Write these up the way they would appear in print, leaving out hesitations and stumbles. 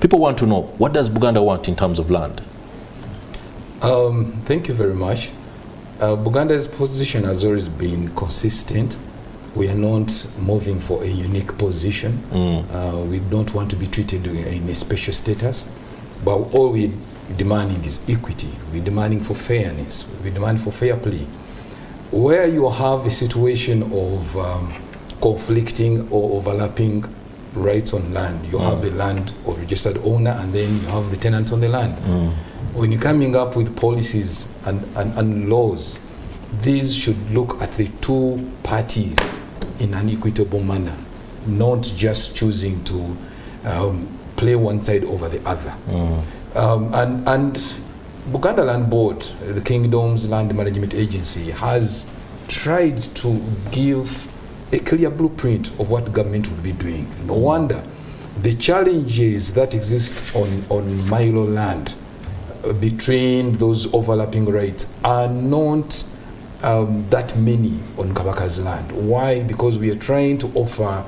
People want to know, what does Buganda want in terms of land? Thank you very much. Buganda's position has always been consistent. We are not moving for a unique position. We don't want to be treated in a special status, but all we're demanding is equity. We're demanding for fairness. We demand for fair play. Where you have a situation of conflicting or overlapping rights on land, you have a land or registered owner, and then you have the tenant on the land. When you're coming up with policies and laws, these should look at the two parties in an equitable manner, not just choosing to play one side over the other. And Buganda Land Board, the Kingdom's Land Management Agency, has tried to give a clear blueprint of what government will be doing. No wonder the challenges that exist on Milo land between those overlapping rights are not that many on Kabaka's land. Why? Because we are trying to offer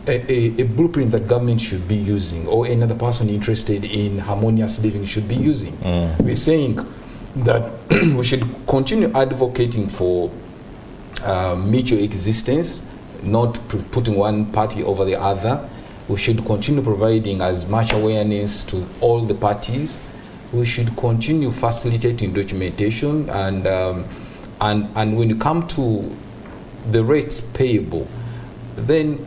a blueprint that government should be using, or another person interested in harmonious living should be using. We're saying that we should continue advocating for mutual existence, not putting one party over the other. We should continue providing as much awareness to all the parties. We should continue facilitating documentation, and when you come to the rates payable, then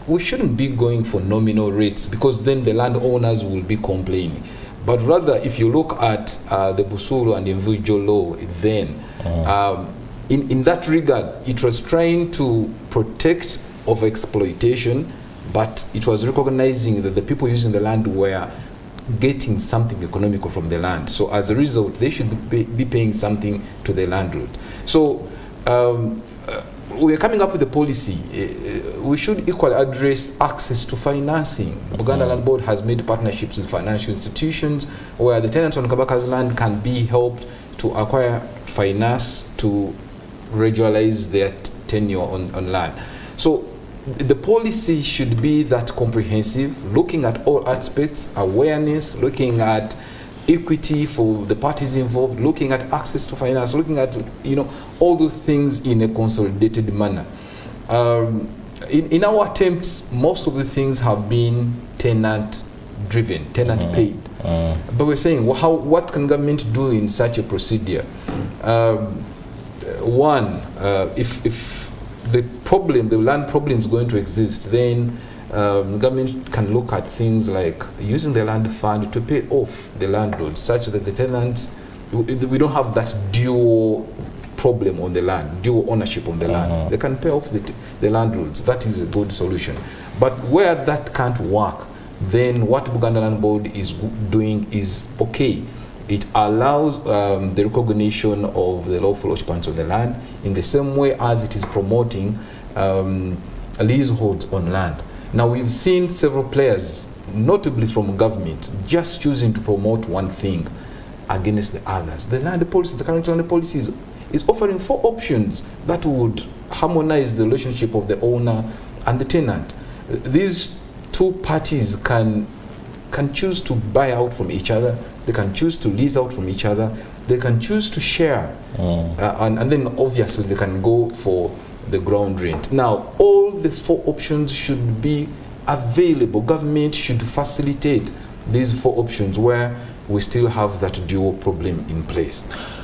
we shouldn't be going for nominal rates, because then the landowners will be complaining. But rather, if you look at the Busuru and individual law, then in that regard, it was trying to protect over-exploitation, but it was recognizing that the people using the land were getting something economical from the land. So as a result, they should be paying something to the landlord. So we're coming up with a policy. We should equally address access to financing. The Buganda Land Board has made partnerships with financial institutions where the tenants on Kabaka's land can be helped to acquire finance to regularize their tenure on land. So the policy should be that comprehensive, looking at all aspects, awareness, looking at equity for the parties involved, looking at access to finance, looking at all those things in a consolidated manner. In our attempts, most of the things have been tenant driven, tenant paid. But we're saying, well, what can government do in such a procedure? One, if the land problem is going to exist, then government can look at things like using the land fund to pay off the landlord, such that the tenants, we don't have that dual problem on the land, dual ownership on the land. They can pay off the landlords. That is a good solution. But where that can't work, then what Buganda Land Board is doing is okay. It allows the recognition of the lawful occupants of the land in the same way as it is promoting leaseholds on land. Now, we've seen several players, notably from government, just choosing to promote one thing against the others. The land policy, the current land policy is offering 4 options that would harmonize the relationship of the owner and the tenant. These two parties can choose to buy out from each other, they can choose to lease out from each other, they can choose to share, and then obviously they can go for the ground rent. Now, all the 4 options should be available. Government should facilitate these 4 options where we still have that dual problem in place.